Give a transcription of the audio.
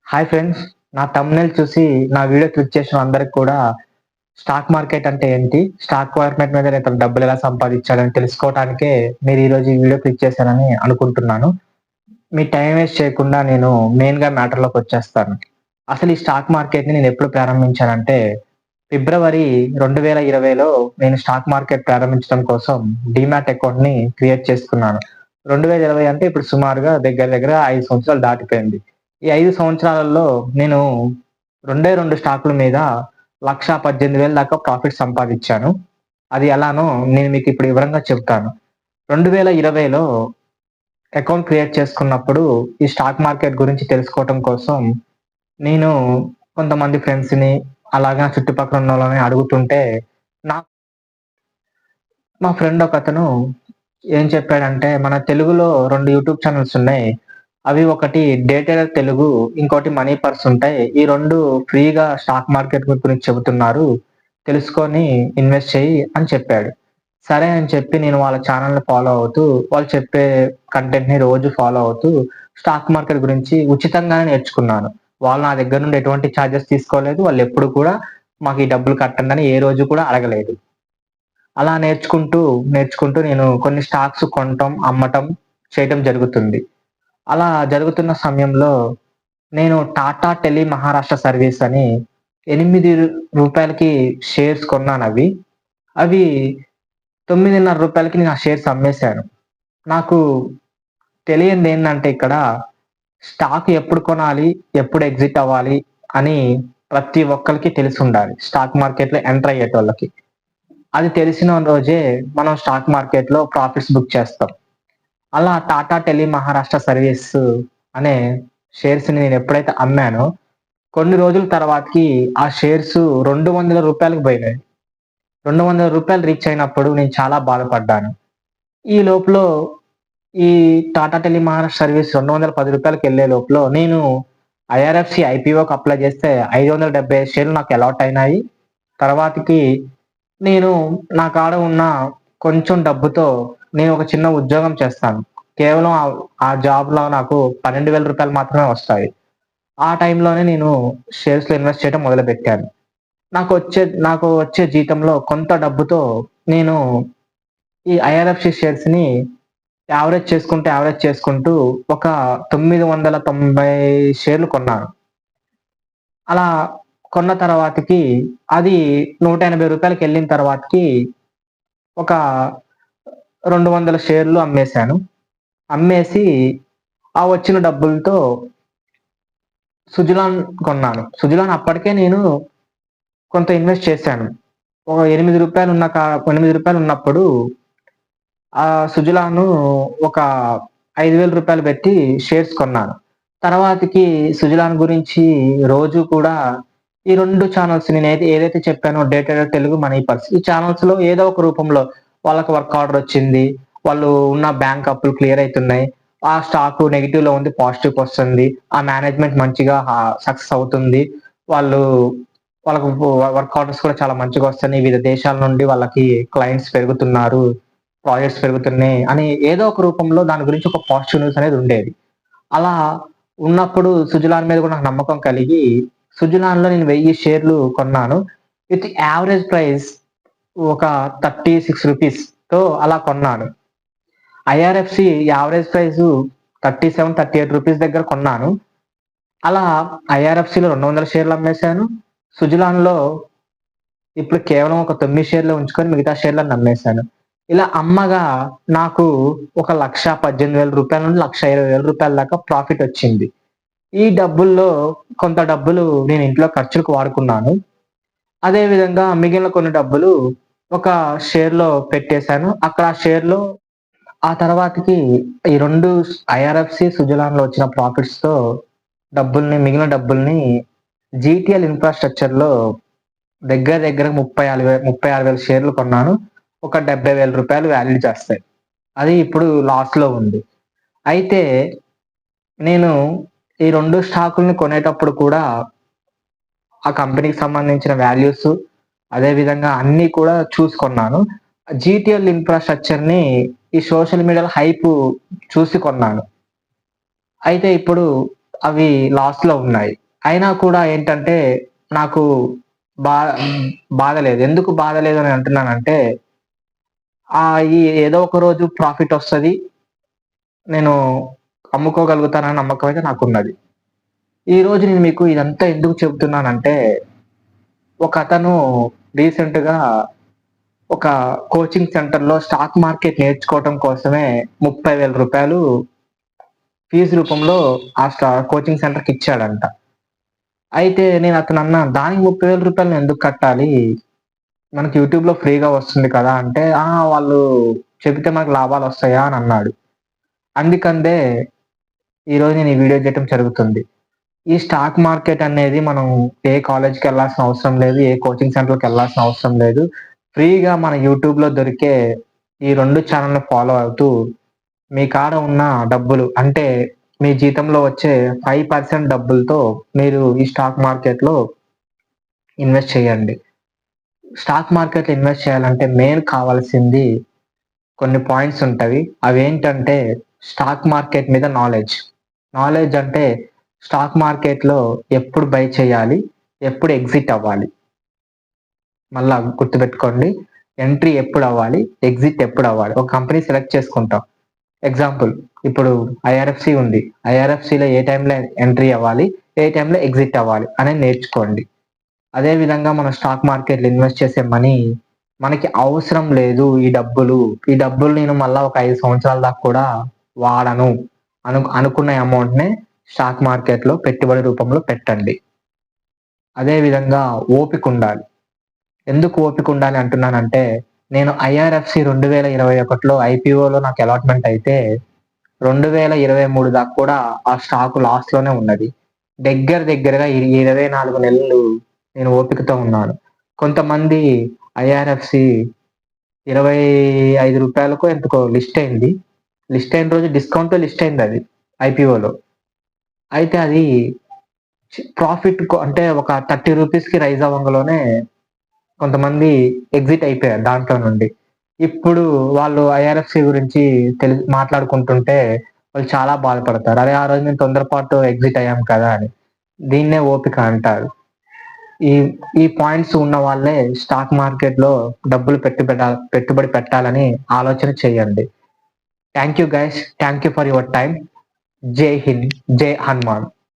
Hi friends. నా thumbnail చూసి నా వీడియో క్లిక్ చేసిన అందరికి కూడా స్టాక్ మార్కెట్ అంటే ఏంటి? స్టాక్ మార్కెట్ మీద ఇతను డబ్బులెలా సంపాదించాడని తెలుసుకోవటానికే మీరు ఈరోజు ఈ వీడియో క్లిక్ చేశారని అనుకుంటున్నాను. మీ టైం వేస్ట్ చేయకుండా నేను మెయిన్‌గా మ్యాటర్‌లోకొచ్చేస్తాను. అసలు ఈ స్టాక్ మార్కెట్‌ని నేనెప్పుడు ప్రారంభించానంటే, ఫిబ్రవరి 2020లో నేను స్టాక్ మార్కెట్ ప్రారంభించడం కోసం డీమ్యాట్ అకౌంట్‌ని క్రియేట్ చేసుకున్నాను. 2020 అంటే ఇప్పుడు సుమారుగా దగ్గర దగ్గర 5 సంవత్సరాలు దాటిపోయింది. ఈ 5 సంవత్సరాలలో నేను 2 స్టాకుల మీద 1,18,000 దాకా ప్రాఫిట్ సంపాదిచ్చాను. అది ఎలానో నేను మీకిప్పుడు వివరంగా చెప్తాను. 2020లో అకౌంట్ క్రియేట్ చేసుకున్నప్పుడు ఈ స్టాక్ మార్కెట్ గురించి తెలుసుకోవటం కోసం నేను కొంతమంది ఫ్రెండ్స్‌ని అలాగే నా చుట్టుపక్కల ఉన్నోళ్ళని అడుగుతుంటే నా మా ఫ్రెండ్ ఒకతను ఏం చెప్పాడంటే, మన తెలుగులో 2 యూట్యూబ్ ఛానెల్స్ ఉన్నాయి. అవి ఒకటి డేటెడ్ తెలుగు, ఇంకోటి మనీ పర్స్ ఉంటాయి. ఈ 2 ఫ్రీగా స్టాక్ మార్కెట్ గురించి చెబుతున్నారు. తెలుసుకొని ఇన్వెస్ట్ చెయ్యి అని చెప్పాడు. సరే అని చెప్పి నేను వాళ్ళ ఛానెల్‌ని ఫాలో అవుతూ, వాళ్ళు చెప్పే కంటెంట్‌ని రోజు ఫాలో అవుతూ, స్టాక్ మార్కెట్ గురించి ఉచితంగానే నేర్చుకున్నాను. వాళ్ళు నా దగ్గర నుండి ఎటువంటి చార్జెస్ తీసుకోలేదు. వాళ్ళెప్పుడు కూడా మాకు ఈ డబ్బులు కట్టండని ఏ రోజు కూడా అడగలేదు. అలా నేర్చుకుంటూ నేను కొన్ని స్టాక్స్ కొనటం, అమ్మటం చేయటం జరుగుతుంది. అలా జరుగుతున్న సమయంలో నేను టాటా టెలి మహారాష్ట్ర సర్వీస్ అని రూ. 8కి షేర్స్ కొన్నానవి. అవి రూ. 9.5కి నేను ఆ షేర్స్ అమ్మేశాను. నాకు తెలియనిదేందంటే ఇక్కడ స్టాక్ ఎప్పుడు కొనాలి, ఎప్పుడు ఎగ్జిట్ అవ్వాలి అని ప్రతి ఒక్కళ్ళకి తెలిసుండాలి. స్టాక్ మార్కెట్‌లో ఎంటర్ అయ్యేటోళ్ళకి. అది తెలిసిన రోజే మనం స్టాక్ మార్కెట్‌లో ప్రాఫిట్స్ బుక్ చేస్తాం. అలా టాటా టెలి మహారాష్ట్ర సర్వీస్ అనే షేర్స్‌ని నేనెప్పుడైతే అమ్మానో, కొన్ని రోజుల తర్వాతకి ఆ షేర్స్ రూ. 200కి పోయినాయి. రూ. 200 రీచ్ అయినప్పుడు నేను చాలా బాధపడ్డాను. ఈ లోపులో ఈ టాటా టెలి మహారాష్ట్ర సర్వీస్ రూ. 210కెళ్ళే లోపల నేను ఐఆర్ఎఫ్‌సి ఐపీఓకి అప్లై చేస్తే 575 షేర్లు నాకు అలాట్ అయినాయి. తర్వాతకి నేను నా కాడ ఉన్న కొంచెం డబ్బుతో నేను ఒక చిన్న ఉద్యోగం చేస్తాను. కేవలం ఆ జాబ్‌లో నాకు రూ. 12,000 మాత్రమే వస్తాయి. ఆ టైంలోనే నేను షేర్స్‌లో ఇన్వెస్ట్ చేయడం మొదలుపెట్టాను. నాకు వచ్చే జీతంలో కొంత డబ్బుతో నేను ఈ ఐఆర్ఎఫ్‌సి షేర్స్‌ని యావరేజ్ చేసుకుంటూ ఒక 990 షేర్లు కొన్నాను. అలా కొన్న తర్వాతకి అది రూ. 180కెళ్ళిన తర్వాతకి ఒక 200 షేర్లు అమ్మేశాను. అమ్మేసి ఆ వచ్చిన డబ్బులతో సుజలాన్ కొన్నాను. సుజలాన్ అప్పటికే నేను కొంత ఇన్వెస్ట్ చేశాను. ఒక రూ. 8 రూ. 8 ఉన్నప్పుడు ఆ సుజలాను ఒక రూ. 5,000 పెట్టి షేర్స్ కొన్నాను. తర్వాతకి సుజలాన్ గురించి రోజు కూడా ఈ 2 ఛానెల్స్ ఏదైతే చెప్పానో డేటెడ్ తెలుగు, మనీ పర్స్ ఈ ఛానెల్స్‌లో ఏదో ఒక రూపంలో వాళ్ళకి వర్క్ ఆర్డర్ వచ్చింది. వాళ్ళు ఉన్న బ్యాంక్ అప్పులు క్లియర్ అయితున్నాయి. ఆ స్టాక్ నెగెటివ్‌లో ఉంది, పాజిటివ్‌కొస్తుంది. ఆ మేనేజ్‌మెంట్ మంచిగా సక్సెస్ అవుతుంది. వాళ్ళు వాళ్ళకు వర్క్ ఆర్డర్స్ కూడా చాలా మంచిగా వస్తున్నాయి. వివిధ దేశాల నుండి వాళ్ళకి క్లయింట్స్ పెరుగుతున్నారు. ప్రాజెక్ట్స్ పెరుగుతున్నాయి అని ఏదో ఒక రూపంలో దాని గురించి ఒక పాజిటివ్ న్యూస్ అనేది ఉండేది. అలా ఉన్నప్పుడు సుజలాన్ మీద కూడా నాకు నమ్మకం కలిగి, సుజలాన్‌లో నేను 1000 షేర్లు కొన్నాను. విత్ యావరేజ్ ప్రైస్ ఒక రూ. 36తో అలా కొన్నాను. ఐఆర్ఎఫ్‌సి యావరేజ్ ప్రైసు 37, 38 దగ్గర కొన్నాను. అలా ఐఆర్ఎఫ్‌సిలో 200 షేర్లు అమ్మేశాను. సుజలాన్‌లో ఇప్పుడు కేవలం ఒక 9 షేర్లే ఉంచుకొని మిగతా షేర్లన్నీ అమ్మేశాను. ఇలా అమ్మగా నాకు ఒక రూ. 1,18,000 నుండి రూ. 1,20,000 దాకా ప్రాఫిట్ వచ్చింది. ఈ డబ్బుల్లో కొంత డబ్బులు నేను ఇంట్లో ఖర్చులకు వాడుకున్నాను. అదే విధంగా మిగిలిన కొన్ని డబ్బులు ఒక షేర్‌లో పెట్టేశాను. అక్కడ ఆ షేర్‌లో ఆ తర్వాతకి ఈ 2 ఐఆర్ఎఫ్‌సి, సుజలాన్‌లో వచ్చిన ప్రాఫిట్స్‌తో మిగిలిన డబ్బుల్ని జీటీఎల్ ఇన్‌ఫ్రాస్ట్రక్చర్‌లో దగ్గర దగ్గర 36,000 షేర్లు కొన్నాను. ఒక రూ. 70,000 వాల్యూ చేస్తాయి. అది ఇప్పుడు లాస్‌లో ఉంది. అయితే నేను ఈ 2 స్టాకుల్ని కొనేటప్పుడు కూడా ఆ కంపెనీకి సంబంధించిన వాల్యూస్ అదే విధంగా అన్నీ కూడా చూసి కొన్నాను. జీటీఎల్ ఇన్‌ఫ్రాస్ట్రక్చర్‌ని ఈ సోషల్ మీడియాలో హైప్ చూసి కొన్నాను. అయితే ఇప్పుడు అవి లాస్ లో ఉన్నాయి. అయినా కూడా ఏంటంటే నాకు బా బాధ లేదు. ఎందుకు బాధ లేదు అని అంటున్నానంటే ఈ ఏదో ఒక రోజు ప్రాఫిట్ వస్తది. నేను అమ్ముకోగలుగుతానన్న నమ్మకం అయితే నాకున్నది. ఈ రోజు నేను మీకు ఇదంతా ఎందుకు చెప్తున్నానంటే, ఒకతను రీసెంట్‌గా ఒక కోచింగ్ సెంటర్‌లో స్టాక్ మార్కెట్ నేర్చుకోవటం కోసమే రూ. 30,000 ఫీజు రూపంలో కోచింగ్ సెంటర్‌కి ఇచ్చాడంట. అయితే నేను అతనన్నా, "దానికి రూ. 30,000 నేను ఎందుకు కట్టాలి? మనకి యూట్యూబ్‌లో ఫ్రీగా వస్తుంది కదా!" అంటే, వాళ్ళు చెబితే మనకు లాభాలొస్తాయా?" అని అన్నాడు. అందుకందే ఈరోజు నేను ఈ వీడియో చేయటం జరుగుతుంది. ఈ స్టాక్ మార్కెట్ అనేది మనం ఏ కాలేజ్‌కెళ్ళాల్సిన అవసరం లేదు. ఏ కోచింగ్ సెంటర్‌కెళ్ళాల్సిన అవసరం లేదు. ఫ్రీగా మన యూట్యూబ్‌లో దొరికే ఈ 2 ఛానెల్‌ని ఫాలో అవుతూ మీ కాడ ఉన్న డబ్బులు అంటే మీ జీతంలో వచ్చే 5% డబ్బులతో మీరు ఈ స్టాక్ మార్కెట్‌లో ఇన్వెస్ట్ చేయండి. స్టాక్ మార్కెట్‌లో ఇన్వెస్ట్ చేయాలంటే మెయిన్ కావాల్సింది కొన్ని పాయింట్స్ ఉంటవి. అవేంటంటే స్టాక్ మార్కెట్ మీద నాలెడ్జ్. నాలెడ్జ్ అంటే స్టాక్ మార్కెట్‌లో ఎప్పుడు బై చేయాలి? ఎప్పుడు ఎగ్జిట్ అవ్వాలి? మళ్ళా గుర్తుపెట్టుకోండి. ఎంట్రీ ఎప్పుడవ్వాలి? ఎగ్జిట్ ఎప్పుడవ్వాలి? ఒక కంపెనీ సెలెక్ట్ చేసుకుంటాం. ఎగ్జాంపుల్ ఇప్పుడు ఐఆర్ఎఫ్‌సి ఉంది. ఐఆర్ఎఫ్‌సిలో ఏ టైంలో ఎంట్రీ అవ్వాలి? ఏ టైంలో ఎగ్జిట్ అవ్వాలి? అనేది నేర్చుకోండి. అదే విధంగా మనం స్టాక్ మార్కెట్‌లో ఇన్వెస్ట్ చేసే మనీ మనకి అవసరం లేదు ఈ డబ్బులు నేను మళ్ళా ఒక 5 సంవత్సరాల దాకా కూడా వాడను అనుకున్న అమౌంట్‌నే స్టాక్ మార్కెట్‌లో పెట్టుబడి రూపంలో పెట్టండి. అదే విధంగా ఓపికుండాలి. ఎందుకు ఓపికుండాలి అంటున్నానంటే, నేను ఐఆర్ఎఫ్‌సి 2021లో ఐపీఓలో నాకు అలాట్‌మెంట్ అయితే 2023 దాకా కూడా ఆ స్టాక్ లాస్‌లోనే ఉన్నది. దగ్గరగా 24 నెలలు నేను ఓపికతో ఉన్నాను. కొంతమంది ఐఆర్ఎఫ్‌సి రూ. 25కో ఎంతకో లిస్ట్ అయింది. లిస్ట్ అయిన రోజు డిస్కౌంట్‌తో లిస్ట్ అయిందది ఐపీఓలో. అయితే అది అంటే ఒక రూ. 30కి రైజ్ అవ్వంగలోనే కొంతమంది ఎగ్జిట్ అయిపోయారు దాంట్లో నుండి. ఇప్పుడు వాళ్ళు ఐఆర్ఎఫ్‌సి గురించి మాట్లాడుకుంటుంటే వాళ్ళు చాలా బాధపడతారు. అరే! ఆ రోజు మేము తొందరపాటు ఎగ్జిట్ అయ్యాం కదా! అని. దీన్నే ఓపిక అంటారు. ఈ ఈ పాయింట్స్ ఉన్న వాళ్ళే స్టాక్ మార్కెట్‌లో డబ్బులు పెట్టుబడి పెట్టాలని ఆలోచన చేయండి. Thank you guys. Thank you for your time. జై హింద్. జై హనుమాన్.